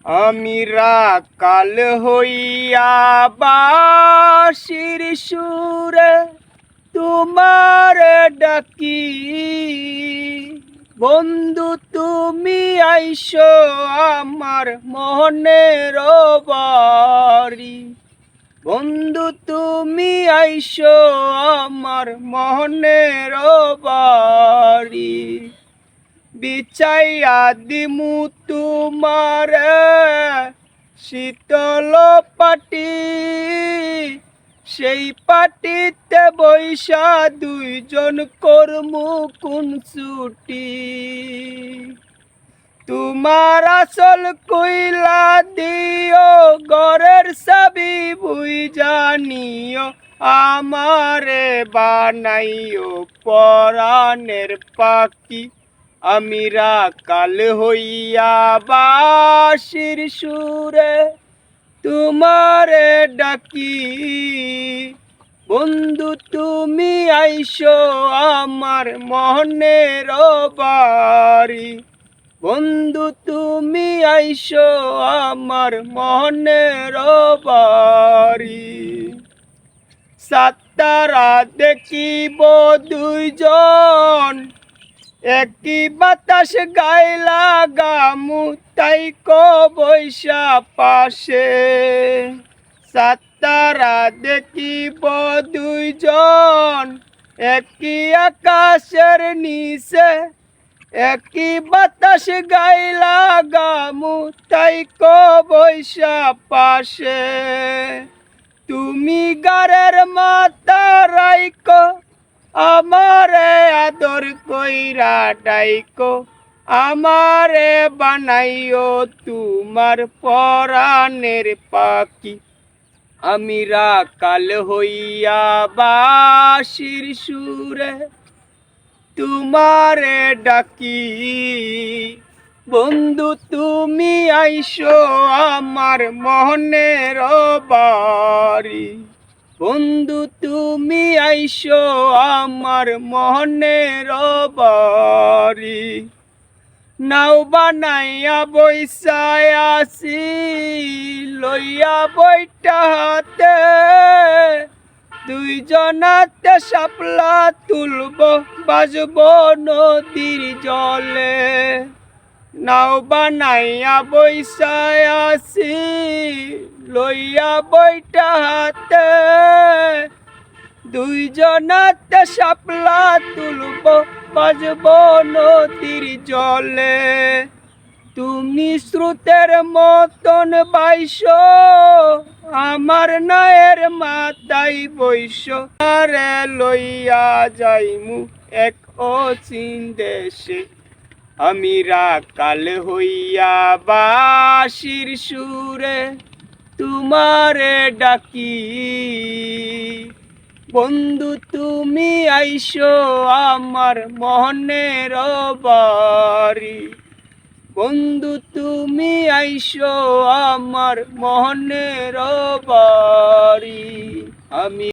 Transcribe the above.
আমি রাকাল হইয়া বাঁশির সুরে তোমার ডাকি, বন্ধু তুমি আইসো আমার মনের বাড়ি। বন্ধু তুমি আইসো আমার মনের বাড়ি। বিছাইয়া দিমু তোমার শীতল পাটি, সেই পাটিতে বৈশা দুইজন করমু কোন ছুটি। তোমার আসল কইলা দিও, ঘরের চাবি বুই জানিও, আমারে বানাইও পরাণের পাখি। আমি রাকাল হইয়া বাঁশির সুরে তোমারে ডাকি, বন্ধু তুমি আইসো আমার মনের বাড়ি। বন্ধু তুমি আইসো আমার মনের বাড়ি। সাতারা দেখিব দুইজন, একই বাতাস গাইলা গামু তাই বৈশা পাশে। সাতারা দেখিব দুইজন, একই আকাশের নিচে, একই বাতাস গাইলা গামু তাই বৈশা পাশে। তুমি গারের মাথা রাইকো, আমারে আদর কইরা ডাইকো, আমারে বানাইও তোমার পরাণের পাখি। আমি রাকাল হইয়া বাঁশির সুরে তোমারে ডাকি, বন্ধু তুমি আইসো আমার মনের বাড়ি। বন্ধু তুমি আইসো আমার মনের বাড়ি। নাও বানাইয়া বৈশায় আসি, লইয়া বইটা হাতে, দুইজনাতে শাপলা তুলব, বাজব নদীর জলে। নাও বানাইয়া বৈশায় আসি, লইয়া বইটা হাতে, দুইজনাতে শাপলা তুলব, বাজব নদীর জলে। তুমি স্রোতের মতন বাইসো, আমার নায়ের মাথায় বইসো, আরে লইয়া যাইমু এক অচিন দেশে। আমি রাকাল হইয়া বাঁশির সুরে তোমারে ডাকি, বন্ধু তুমি আইসো আমার মনের বাড়ি। বন্ধু তুমি আইসো আমার মনের বাড়ি। আমি